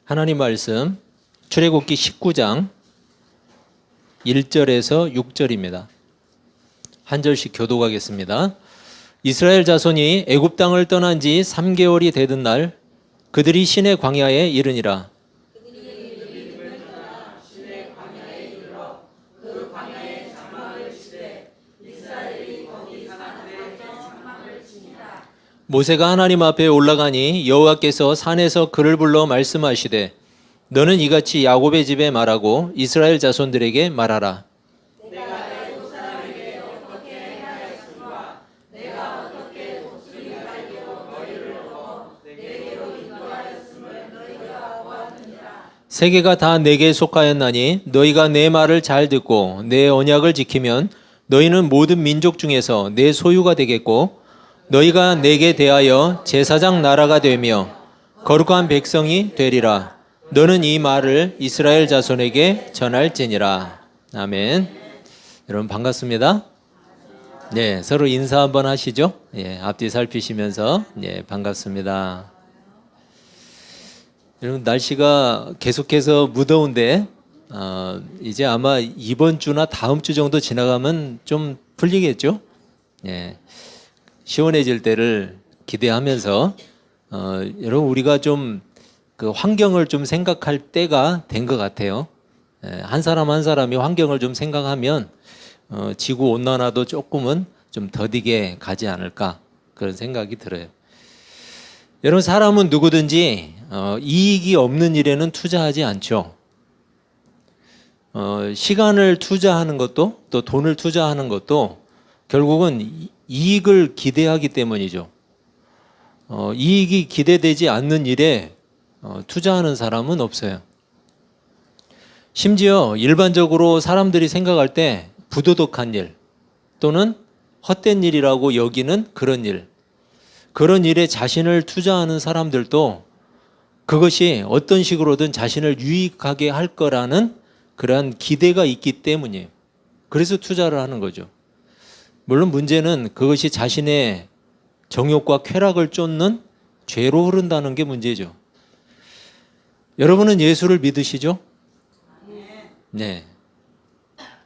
하나님 말씀 출애굽기 19장 1절에서 6절입니다. 한 절씩 교독하겠습니다. 이스라엘 자손이 애굽 땅을 떠난 지 3개월이 되던 날 그들이 시내 광야에 이르니라. 모세가 하나님 앞에 올라가니 여호와께서 산에서 그를 불러 말씀하시되 너는 이같이 야곱의 집에 말하고 이스라엘 자손들에게 말하라. 내가 내 조상에게 어떻게 행하였으며 내가 어떻게 독수리 갈기로 너희를 얻어 내게로 인도하였음을 너희가 보았느니라. 세계가 다 내게 속하였나니 너희가 내 말을 잘 듣고 내 언약을 지키면 너희는 모든 민족 중에서 내 소유가 되겠고 너희가 내게 대하여 제사장 나라가 되며 거룩한 백성이 되리라. 너는 이 말을 이스라엘 자손에게 전할지니라. 아멘. 여러분 반갑습니다. 네, 서로 인사 한번 하시죠. 예, 앞뒤 살피시면서 반갑습니다. 여러분 날씨가 계속해서 무더운데 이제 아마 이번 주나 다음 주 정도 지나가면 좀 풀리겠죠. 예. 시원해질 때를 기대하면서 여러분 우리가 좀 그 환경을 좀 생각할 때가 된 것 같아요. 한 사람 한 사람이 환경을 좀 생각하면 지구 온난화도 조금은 좀 더디게 가지 않을까 그런 생각이 들어요. 여러분 사람은 누구든지 이익이 없는 일에는 투자하지 않죠. 시간을 투자하는 것도 또 돈을 투자하는 것도 결국은 이익을 기대하기 때문이죠. 이익이 기대되지 않는 일에 투자하는 사람은 없어요. 심지어 일반적으로 사람들이 생각할 때 부도덕한 일 또는 헛된 일이라고 여기는 그런 일, 그런 일에 자신을 투자하는 사람들도 그것이 어떤 식으로든 자신을 유익하게 할 거라는 그러한 기대가 있기 때문이에요. 그래서 투자를 하는 거죠. 물론 문제는 그것이 자신의 정욕과 쾌락을 쫓는 죄로 흐른다는 게 문제죠. 여러분은 예수를 믿으시죠? 네.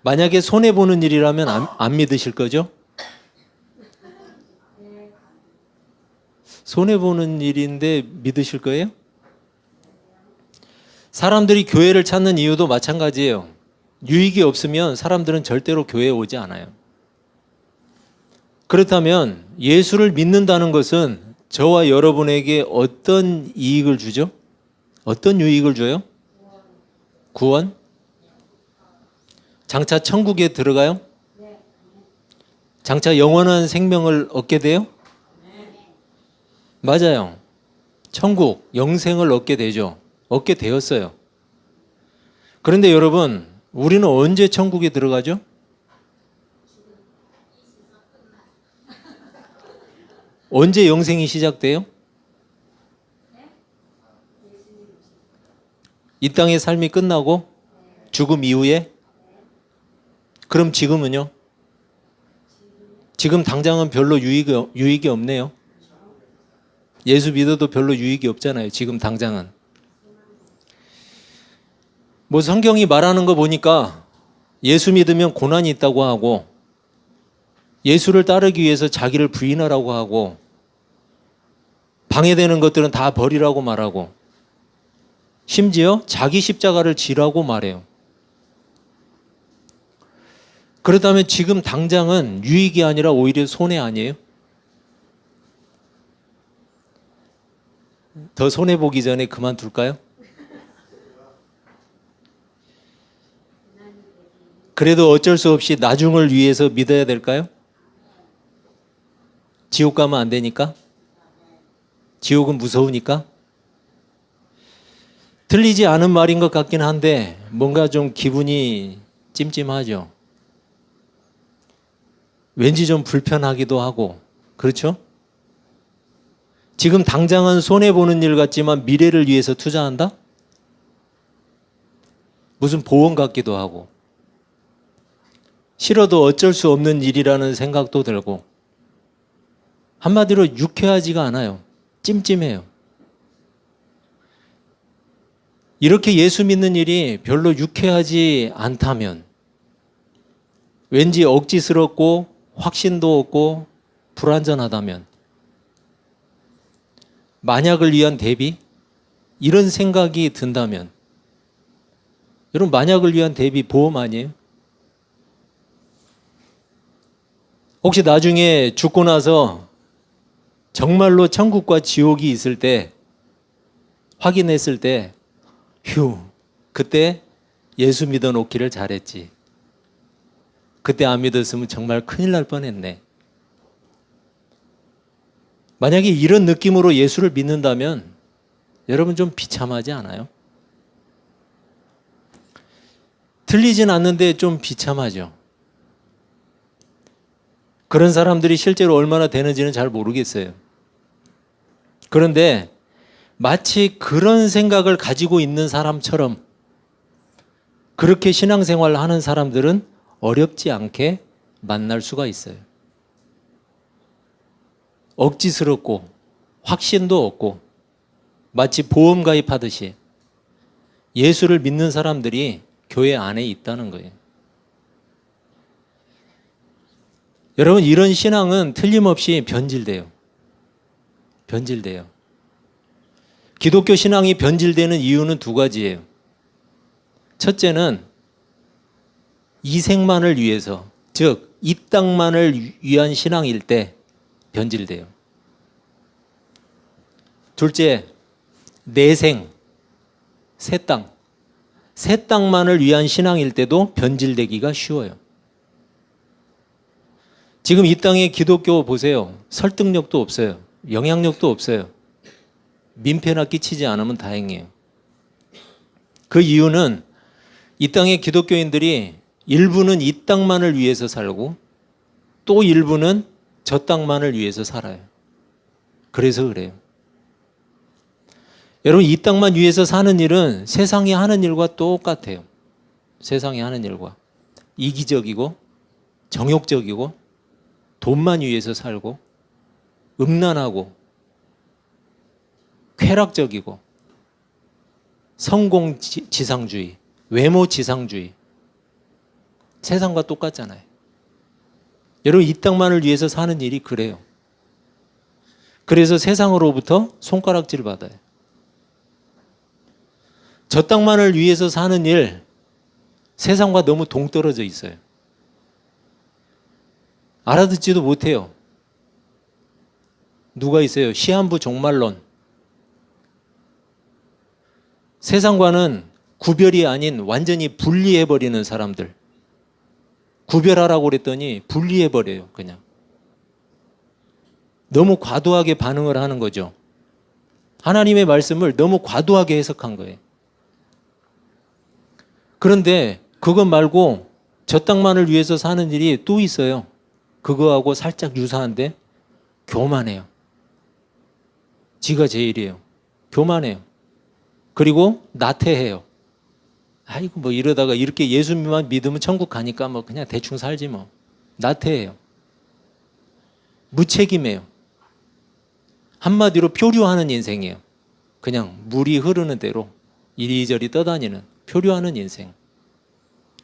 만약에 손해보는 일이라면 안 믿으실 거죠? 손해보는 일인데 믿으실 거예요? 사람들이 교회를 찾는 이유도 마찬가지예요. 유익이 없으면 사람들은 절대로 교회에 오지 않아요. 그렇다면 예수를 믿는다는 것은 저와 여러분에게 어떤 이익을 주죠? 어떤 유익을 줘요? 구원? 장차 천국에 들어가요? 장차 영원한 생명을 얻게 돼요? 맞아요. 천국, 영생을 얻게 되죠. 얻게 되었어요. 그런데 여러분, 우리는 언제 천국에 들어가죠? 언제 영생이 시작돼요? 이 땅의 삶이 끝나고 죽음 이후에? 그럼 지금은요? 지금 당장은 별로 유익이 없네요. 예수 믿어도 별로 유익이 없잖아요. 지금 당장은. 뭐 성경이 말하는 거 보니까 예수 믿으면 고난이 있다고 하고 예수를 따르기 위해서 자기를 부인하라고 하고 방해되는 것들은 다 버리라고 말하고 심지어 자기 십자가를 지라고 말해요. 그렇다면 지금 당장은 유익이 아니라 오히려 손해 아니에요? 더 손해보기 전에 그만둘까요? 그래도 어쩔 수 없이 나중을 위해서 믿어야 될까요? 지옥 가면 안 되니까? 지옥은 무서우니까? 틀리지 않은 말인 것 같긴 한데 뭔가 좀 기분이 찜찜하죠. 왠지 좀 불편하기도 하고 그렇죠? 지금 당장은 손해보는 일 같지만 미래를 위해서 투자한다? 무슨 보험 같기도 하고 싫어도 어쩔 수 없는 일이라는 생각도 들고 한마디로 유쾌하지가 않아요. 찜찜해요. 이렇게 예수 믿는 일이 별로 유쾌하지 않다면, 왠지 억지스럽고 확신도 없고 불완전하다면, 만약을 위한 대비? 이런 생각이 든다면, 여러분, 만약을 위한 대비 보험 아니에요? 혹시 나중에 죽고 나서 정말로 천국과 지옥이 있을 때, 확인했을 때, 휴, 그때 예수 믿어놓기를 잘했지. 그때 안 믿었으면 정말 큰일 날 뻔했네. 만약에 이런 느낌으로 예수를 믿는다면 여러분 좀 비참하지 않아요? 틀리진 않는데 좀 비참하죠. 그런 사람들이 실제로 얼마나 되는지는 잘 모르겠어요. 그런데 마치 그런 생각을 가지고 있는 사람처럼 그렇게 신앙생활을 하는 사람들은 어렵지 않게 만날 수가 있어요. 억지스럽고 확신도 없고 마치 보험 가입하듯이 예수를 믿는 사람들이 교회 안에 있다는 거예요. 여러분, 이런 신앙은 틀림없이 변질돼요. 변질돼요. 기독교 신앙이 변질되는 이유는 두 가지예요. 첫째는 이생만을 위해서, 즉 이 땅만을 위한 신앙일 때 변질돼요. 둘째, 내생, 새 땅. 새 땅만을 위한 신앙일 때도 변질되기가 쉬워요. 지금 이 땅의 기독교 보세요. 설득력도 없어요. 영향력도 없어요. 민폐나 끼치지 않으면 다행이에요. 그 이유는 이 땅의 기독교인들이 일부는 이 땅만을 위해서 살고 또 일부는 저 땅만을 위해서 살아요. 그래서 그래요. 여러분, 이 땅만 위해서 사는 일은 세상이 하는 일과 똑같아요. 세상이 하는 일과. 이기적이고 정욕적이고 돈만 위해서 살고 음란하고 쾌락적이고 성공 지상주의, 외모 지상주의. 세상과 똑같잖아요. 여러분, 이 땅만을 위해서 사는 일이 그래요. 그래서 세상으로부터 손가락질 받아요. 저 땅만을 위해서 사는 일, 세상과 너무 동떨어져 있어요. 알아듣지도 못해요. 누가 있어요? 시한부 종말론. 세상과는 구별이 아닌 완전히 분리해버리는 사람들. 구별하라고 그랬더니 분리해버려요, 그냥. 너무 과도하게 반응을 하는 거죠. 하나님의 말씀을 너무 과도하게 해석한 거예요. 그런데 그것 말고 저 땅만을 위해서 사는 일이 또 있어요. 그거하고 살짝 유사한데 교만해요. 지가 제일이에요. 교만해요. 그리고 나태해요. 아이고 뭐 이러다가 이렇게 예수만 믿으면 천국 가니까 뭐 그냥 대충 살지 뭐. 나태해요. 무책임해요. 한마디로 표류하는 인생이에요. 그냥 물이 흐르는 대로 이리저리 떠다니는 표류하는 인생.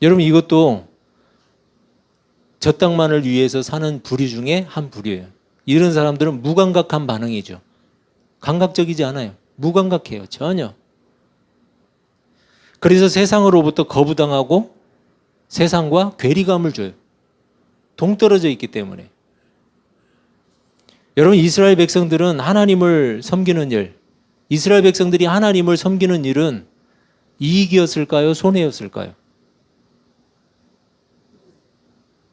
여러분, 이것도 저 땅만을 위해서 사는 부류 중에 한 부류예요. 이런 사람들은 무감각한 반응이죠. 감각적이지 않아요. 무감각해요. 전혀. 그래서 세상으로부터 거부당하고 세상과 괴리감을 줘요. 동떨어져 있기 때문에. 여러분, 이스라엘 백성들은 하나님을 섬기는 일, 이스라엘 백성들이 하나님을 섬기는 일은 이익이었을까요? 손해였을까요?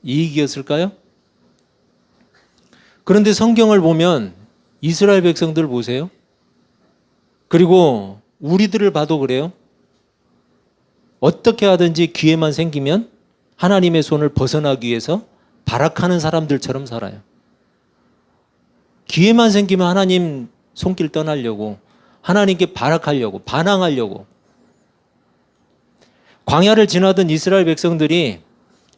이익이었을까요? 그런데 성경을 보면 이스라엘 백성들 보세요. 그리고 우리들을 봐도 그래요. 어떻게 하든지 기회만 생기면 하나님의 손을 벗어나기 위해서 발악하는 사람들처럼 살아요. 기회만 생기면 하나님 손길 떠나려고, 하나님께 발악하려고, 반항하려고. 광야를 지나던 이스라엘 백성들이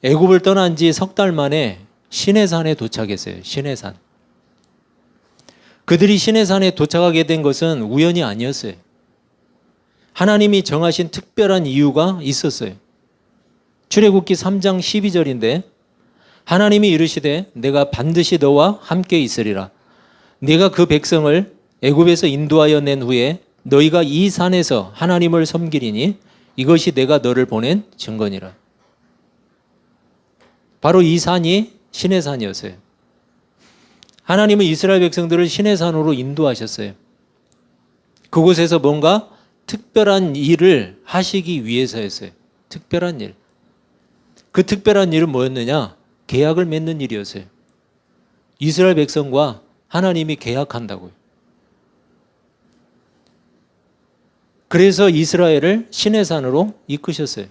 애굽을 떠난 지 석 달 만에 시내산에 도착했어요. 시내산. 그들이 시내산에 도착하게 된 것은 우연이 아니었어요. 하나님이 정하신 특별한 이유가 있었어요. 출애굽기 3장 12절인데 하나님이 이르시되 내가 반드시 너와 함께 있으리라. 네가 그 백성을 애굽에서 인도하여 낸 후에 너희가 이 산에서 하나님을 섬기리니 이것이 내가 너를 보낸 증거니라. 바로 이 산이 신의 산이었어요. 하나님은 이스라엘 백성들을 신의 산으로 인도하셨어요. 그곳에서 뭔가 특별한 일을 하시기 위해서였어요. 특별한 일. 그 특별한 일은 뭐였느냐? 계약을 맺는 일이었어요. 이스라엘 백성과 하나님이 계약한다고요. 그래서 이스라엘을 신의 산으로 이끄셨어요.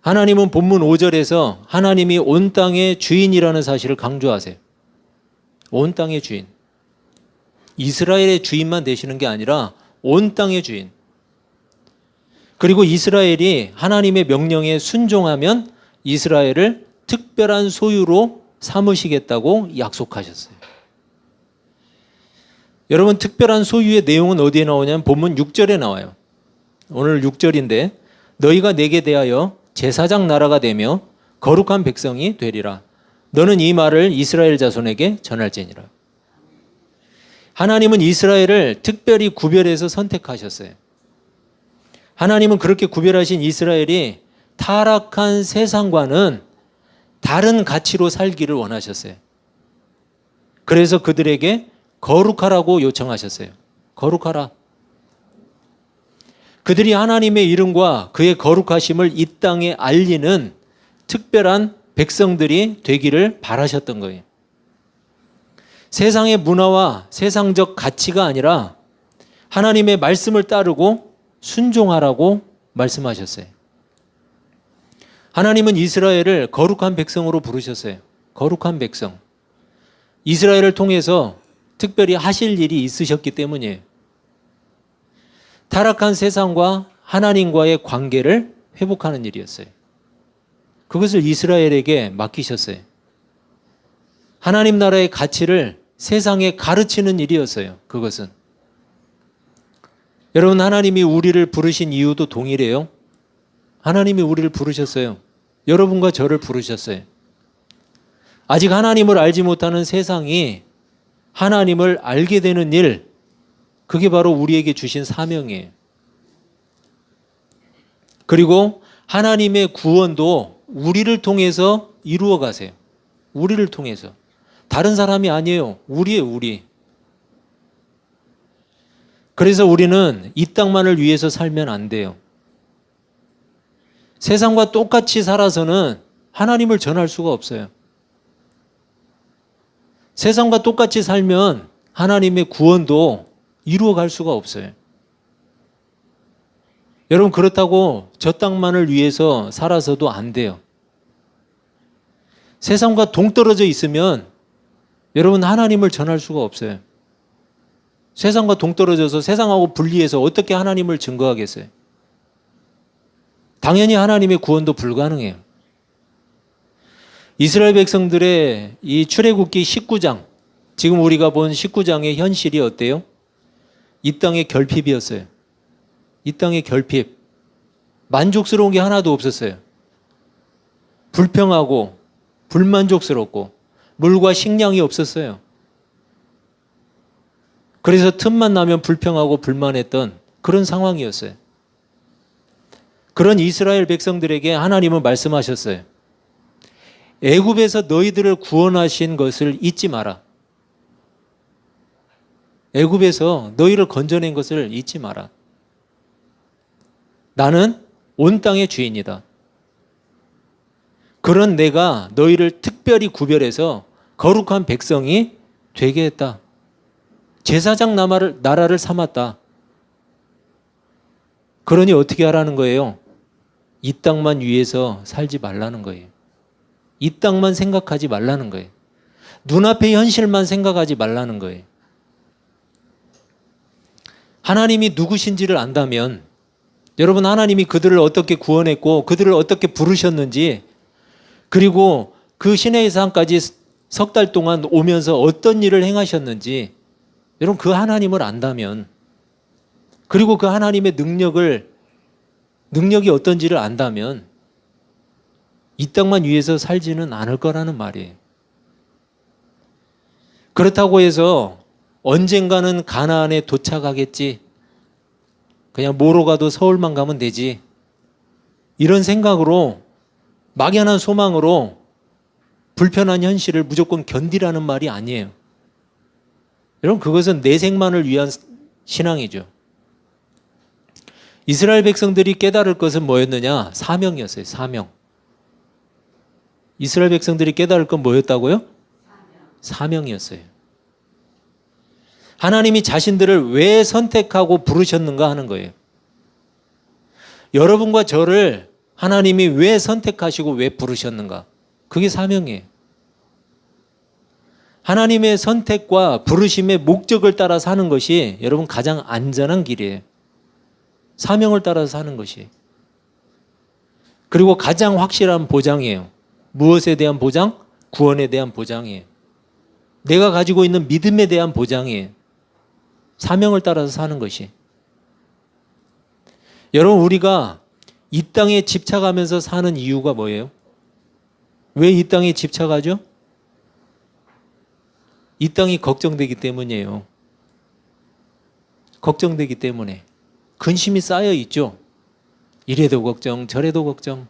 하나님은 본문 5절에서 하나님이 온 땅의 주인이라는 사실을 강조하세요. 온 땅의 주인. 이스라엘의 주인만 되시는 게 아니라 온 땅의 주인. 그리고 이스라엘이 하나님의 명령에 순종하면 이스라엘을 특별한 소유로 삼으시겠다고 약속하셨어요. 여러분, 특별한 소유의 내용은 어디에 나오냐면 본문 6절에 나와요. 오늘 6절인데 너희가 내게 대하여 제사장 나라가 되며 거룩한 백성이 되리라. 너는 이 말을 이스라엘 자손에게 전할지니라. 하나님은 이스라엘을 특별히 구별해서 선택하셨어요. 하나님은 그렇게 구별하신 이스라엘이 타락한 세상과는 다른 가치로 살기를 원하셨어요. 그래서 그들에게 거룩하라고 요청하셨어요. 거룩하라. 그들이 하나님의 이름과 그의 거룩하심을 이 땅에 알리는 특별한 백성들이 되기를 바라셨던 거예요. 세상의 문화와 세상적 가치가 아니라 하나님의 말씀을 따르고 순종하라고 말씀하셨어요. 하나님은 이스라엘을 거룩한 백성으로 부르셨어요. 거룩한 백성. 이스라엘을 통해서 특별히 하실 일이 있으셨기 때문이에요. 타락한 세상과 하나님과의 관계를 회복하는 일이었어요. 그것을 이스라엘에게 맡기셨어요. 하나님 나라의 가치를 세상에 가르치는 일이었어요. 그것은. 여러분, 하나님이 우리를 부르신 이유도 동일해요. 하나님이 우리를 부르셨어요. 여러분과 저를 부르셨어요. 아직 하나님을 알지 못하는 세상이 하나님을 알게 되는 일, 그게 바로 우리에게 주신 사명이에요. 그리고 하나님의 구원도 우리를 통해서 이루어 가세요. 우리를 통해서. 다른 사람이 아니에요. 우리예요, 우리. 그래서 우리는 이 땅만을 위해서 살면 안 돼요. 세상과 똑같이 살아서는 하나님을 전할 수가 없어요. 세상과 똑같이 살면 하나님의 구원도 이루어갈 수가 없어요. 여러분, 그렇다고 저 땅만을 위해서 살아서도 안 돼요. 세상과 동떨어져 있으면 여러분 하나님을 전할 수가 없어요. 세상과 동떨어져서 세상하고 분리해서 어떻게 하나님을 증거하겠어요? 당연히 하나님의 구원도 불가능해요. 이스라엘 백성들의 이 출애굽기 19장, 지금 우리가 본 19장의 현실이 어때요? 이 땅의 결핍이었어요. 이 땅의 결핍. 만족스러운 게 하나도 없었어요. 불평하고 불만족스럽고 물과 식량이 없었어요. 그래서 틈만 나면 불평하고 불만했던 그런 상황이었어요. 그런 이스라엘 백성들에게 하나님은 말씀하셨어요. 애굽에서 너희들을 구원하신 것을 잊지 마라. 애굽에서 너희를 건져낸 것을 잊지 마라. 나는 온 땅의 주인이다. 그런 내가 너희를 특별히 구별해서 거룩한 백성이 되게 했다. 제사장 나라를 삼았다. 그러니 어떻게 하라는 거예요? 이 땅만 위해서 살지 말라는 거예요. 이 땅만 생각하지 말라는 거예요. 눈앞의 현실만 생각하지 말라는 거예요. 하나님이 누구신지를 안다면, 여러분, 하나님이 그들을 어떻게 구원했고 그들을 어떻게 부르셨는지, 그리고 그 시내의 산까지 석 달 동안 오면서 어떤 일을 행하셨는지, 여러분 그 하나님을 안다면 그리고 그 하나님의 능력이 어떤지를 안다면 이 땅만 위해서 살지는 않을 거라는 말이에요. 그렇다고 해서 언젠가는 가나안에 도착하겠지. 그냥 뭐로 가도 서울만 가면 되지. 이런 생각으로 막연한 소망으로 불편한 현실을 무조건 견디라는 말이 아니에요. 여러분, 그것은 내생만을 위한 신앙이죠. 이스라엘 백성들이 깨달을 것은 뭐였느냐? 사명이었어요. 사명. 이스라엘 백성들이 깨달을 건 뭐였다고요? 사명이었어요. 하나님이 자신들을 왜 선택하고 부르셨는가 하는 거예요. 여러분과 저를 하나님이 왜 선택하시고 왜 부르셨는가? 그게 사명이에요. 하나님의 선택과 부르심의 목적을 따라 사는 것이 여러분 가장 안전한 길이에요. 사명을 따라서 사는 것이. 그리고 가장 확실한 보장이에요. 무엇에 대한 보장? 구원에 대한 보장이에요. 내가 가지고 있는 믿음에 대한 보장이에요. 사명을 따라서 사는 것이. 여러분, 우리가 이 땅에 집착하면서 사는 이유가 뭐예요? 왜 이 땅에 집착하죠? 이 땅이 걱정되기 때문이에요. 걱정되기 때문에. 근심이 쌓여 있죠. 이래도 걱정, 저래도 걱정.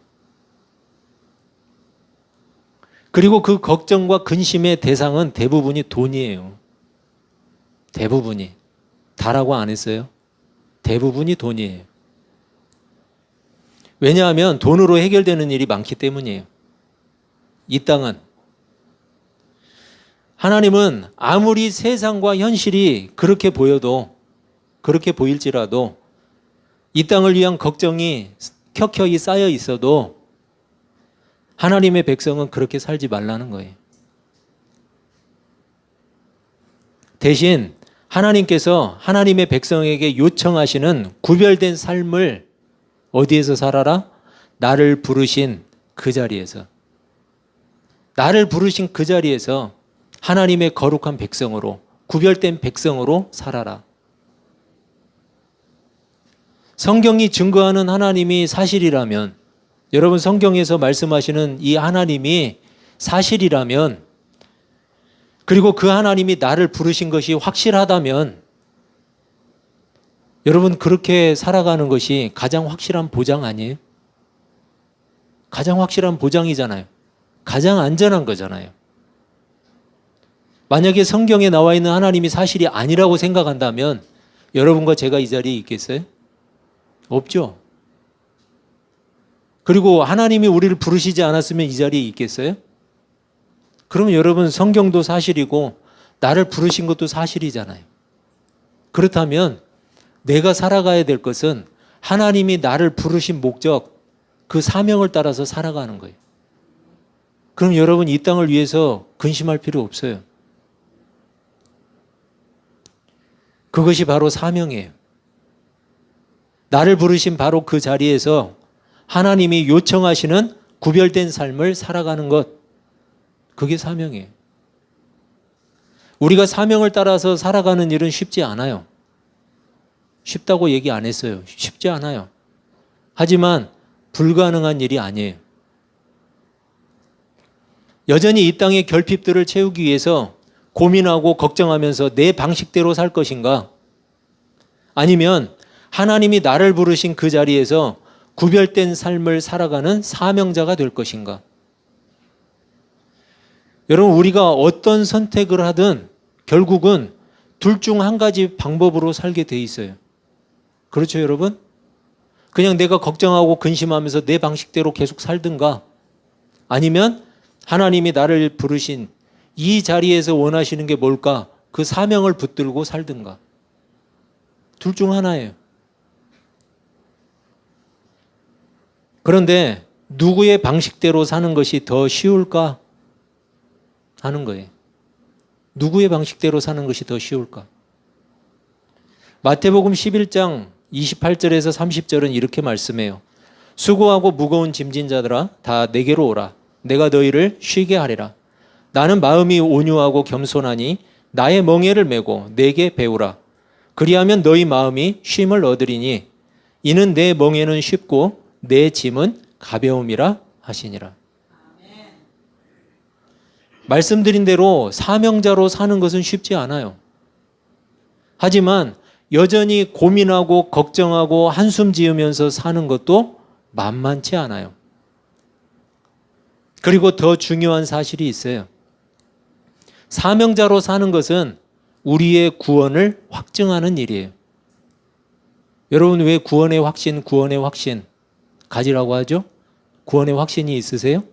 그리고 그 걱정과 근심의 대상은 대부분이 돈이에요. 대부분이. 다라고 안 했어요. 대부분이 돈이에요. 왜냐하면 돈으로 해결되는 일이 많기 때문이에요. 이 땅은. 하나님은 아무리 세상과 현실이 그렇게 보여도, 그렇게 보일지라도 이 땅을 위한 걱정이 켜켜이 쌓여 있어도 하나님의 백성은 그렇게 살지 말라는 거예요. 대신 하나님께서 하나님의 백성에게 요청하시는 구별된 삶을 어디에서 살아라? 나를 부르신 그 자리에서. 나를 부르신 그 자리에서 하나님의 거룩한 백성으로, 구별된 백성으로 살아라. 성경이 증거하는 하나님이 사실이라면, 여러분 성경에서 말씀하시는 이 하나님이 사실이라면, 그리고 그 하나님이 나를 부르신 것이 확실하다면 여러분 그렇게 살아가는 것이 가장 확실한 보장 아니에요? 가장 확실한 보장이잖아요. 가장 안전한 거잖아요. 만약에 성경에 나와 있는 하나님이 사실이 아니라고 생각한다면 여러분과 제가 이 자리에 있겠어요? 없죠. 그리고 하나님이 우리를 부르시지 않았으면 이 자리에 있겠어요? 그러면 여러분 성경도 사실이고 나를 부르신 것도 사실이잖아요. 그렇다면 내가 살아가야 될 것은 하나님이 나를 부르신 목적, 그 사명을 따라서 살아가는 거예요. 그럼 여러분 이 땅을 위해서 근심할 필요 없어요. 그것이 바로 사명이에요. 나를 부르신 바로 그 자리에서 하나님이 요청하시는 구별된 삶을 살아가는 것, 그게 사명이에요. 우리가 사명을 따라서 살아가는 일은 쉽지 않아요. 쉽다고 얘기 안 했어요. 쉽지 않아요. 하지만 불가능한 일이 아니에요. 여전히 이 땅의 결핍들을 채우기 위해서 고민하고 걱정하면서 내 방식대로 살 것인가? 아니면 하나님이 나를 부르신 그 자리에서 구별된 삶을 살아가는 사명자가 될 것인가? 여러분, 우리가 어떤 선택을 하든 결국은 둘 중 한 가지 방법으로 살게 돼 있어요. 그렇죠, 여러분? 그냥 내가 걱정하고 근심하면서 내 방식대로 계속 살든가, 아니면 하나님이 나를 부르신 이 자리에서 원하시는 게 뭘까? 그 사명을 붙들고 살든가. 둘 중 하나예요. 그런데 누구의 방식대로 사는 것이 더 쉬울까 하는 거예요. 누구의 방식대로 사는 것이 더 쉬울까? 마태복음 11장 28절에서 30절은 이렇게 말씀해요. 수고하고 무거운 짐진 자들아 다 내게로 오라. 내가 너희를 쉬게 하리라. 나는 마음이 온유하고 겸손하니 나의 멍에를 메고 내게 배우라. 그리하면 너희 마음이 쉼을 얻으리니 이는 내 멍에는 쉽고 내 짐은 가벼움이라 하시니라. 말씀드린 대로 사명자로 사는 것은 쉽지 않아요. 하지만 여전히 고민하고 걱정하고 한숨 지으면서 사는 것도 만만치 않아요. 그리고 더 중요한 사실이 있어요. 사명자로 사는 것은 우리의 구원을 확증하는 일이에요. 여러분 왜 구원의 확신 가지라고 하죠? 구원의 확신이 있으세요?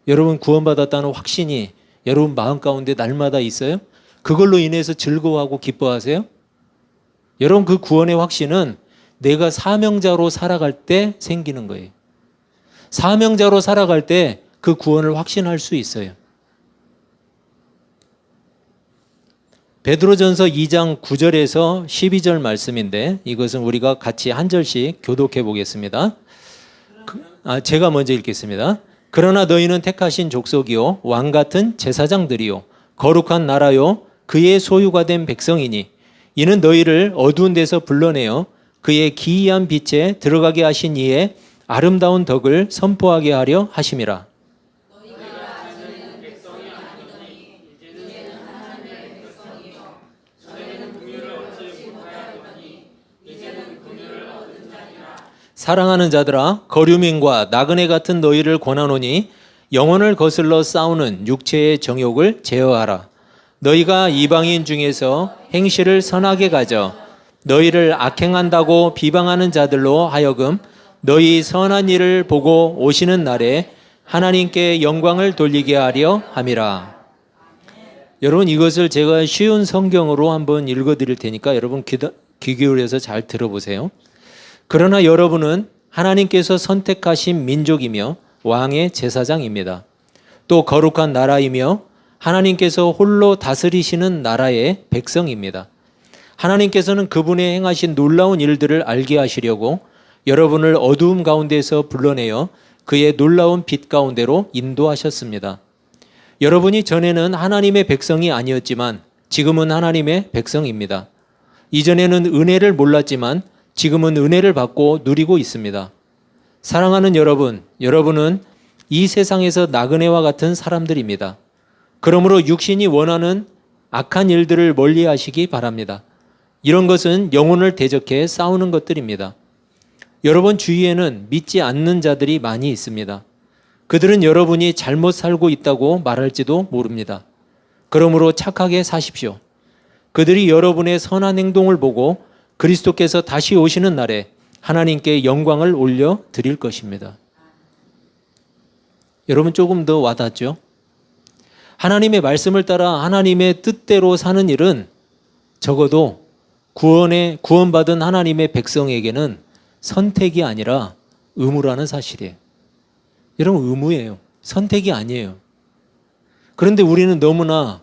여러분 구원받았다는 확신이 여러분 마음 가운데 날마다 있어요? 그걸로 인해서 즐거워하고 기뻐하세요? 여러분 그 구원의 확신은 내가 사명자로 살아갈 때 생기는 거예요. 사명자로 살아갈 때 그 구원을 확신할 수 있어요. 베드로전서 2장 9절에서 12절 말씀인데 이것은 우리가 같이 한 절씩 교독해 보겠습니다. 제가 먼저 읽겠습니다. 그러나 너희는 택하신 족속이요 왕 같은 제사장들이요 거룩한 나라요 그의 소유가 된 백성이니 이는 너희를 어두운 데서 불러내어 그의 기이한 빛에 들어가게 하신 이의 아름다운 덕을 선포하게 하려 하심이라. 사랑하는 자들아 거류민과 나그네 같은 너희를 권하노니 영혼을 거슬러 싸우는 육체의 정욕을 제어하라. 너희가 이방인 중에서 행실을 선하게 가져 너희를 악행한다고 비방하는 자들로 하여금 너희 선한 일을 보고 오시는 날에 하나님께 영광을 돌리게 하려 함이라. 여러분 이것을 제가 쉬운 성경으로 한번 읽어드릴 테니까 여러분 귀 기울여서 잘 들어보세요. 그러나 여러분은 하나님께서 선택하신 민족이며 왕의 제사장입니다. 또 거룩한 나라이며 하나님께서 홀로 다스리시는 나라의 백성입니다. 하나님께서는 그분의 행하신 놀라운 일들을 알게 하시려고 여러분을 어두움 가운데서 불러내어 그의 놀라운 빛 가운데로 인도하셨습니다. 여러분이 전에는 하나님의 백성이 아니었지만 지금은 하나님의 백성입니다. 이전에는 은혜를 몰랐지만 지금은 은혜를 받고 누리고 있습니다. 사랑하는 여러분, 여러분은 이 세상에서 나그네와 같은 사람들입니다. 그러므로 육신이 원하는 악한 일들을 멀리 하시기 바랍니다. 이런 것은 영혼을 대적해 싸우는 것들입니다. 여러분 주위에는 믿지 않는 자들이 많이 있습니다. 그들은 여러분이 잘못 살고 있다고 말할지도 모릅니다. 그러므로 착하게 사십시오. 그들이 여러분의 선한 행동을 보고 그리스도께서 다시 오시는 날에 하나님께 영광을 올려 드릴 것입니다. 여러분 조금 더 와닿죠? 하나님의 말씀을 따라 하나님의 뜻대로 사는 일은 적어도 구원받은 하나님의 백성에게는 선택이 아니라 의무라는 사실이에요. 여러분 의무예요. 선택이 아니에요. 그런데 우리는 너무나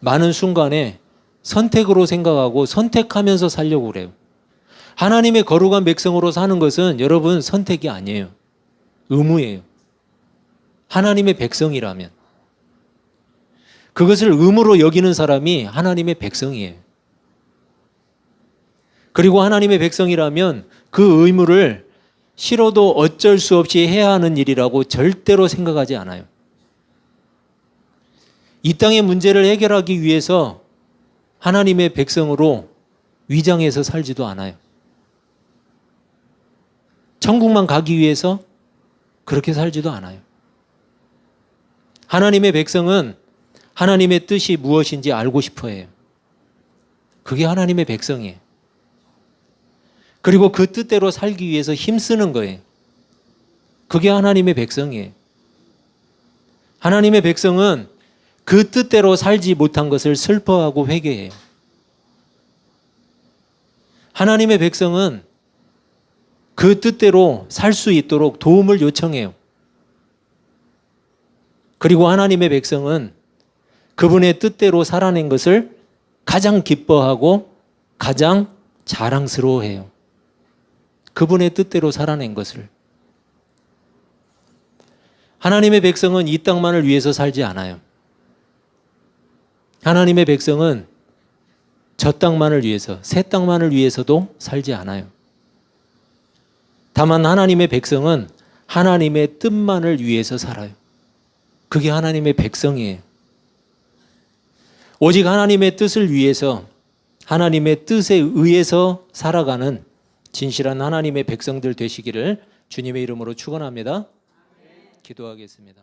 많은 순간에 선택으로 생각하고 선택하면서 살려고 그래요. 하나님의 거룩한 백성으로 사는 것은 여러분 선택이 아니에요. 의무예요. 하나님의 백성이라면. 그것을 의무로 여기는 사람이 하나님의 백성이에요. 그리고 하나님의 백성이라면 그 의무를 싫어도 어쩔 수 없이 해야 하는 일이라고 절대로 생각하지 않아요. 이 땅의 문제를 해결하기 위해서 하나님의 백성으로 위장해서 살지도 않아요. 천국만 가기 위해서 그렇게 살지도 않아요. 하나님의 백성은 하나님의 뜻이 무엇인지 알고 싶어 해요. 그게 하나님의 백성이에요. 그리고 그 뜻대로 살기 위해서 힘쓰는 거예요. 그게 하나님의 백성이에요. 하나님의 백성은 그 뜻대로 살지 못한 것을 슬퍼하고 회개해요. 하나님의 백성은 그 뜻대로 살 수 있도록 도움을 요청해요. 그리고 하나님의 백성은 그분의 뜻대로 살아낸 것을 가장 기뻐하고 가장 자랑스러워해요. 그분의 뜻대로 살아낸 것을. 하나님의 백성은 이 땅만을 위해서 살지 않아요. 하나님의 백성은 저 땅만을 위해서, 새 땅만을 위해서도 살지 않아요. 다만 하나님의 백성은 하나님의 뜻만을 위해서 살아요. 그게 하나님의 백성이에요. 오직 하나님의 뜻을 위해서, 하나님의 뜻에 의해서 살아가는 진실한 하나님의 백성들 되시기를 주님의 이름으로 축원합니다. 기도하겠습니다.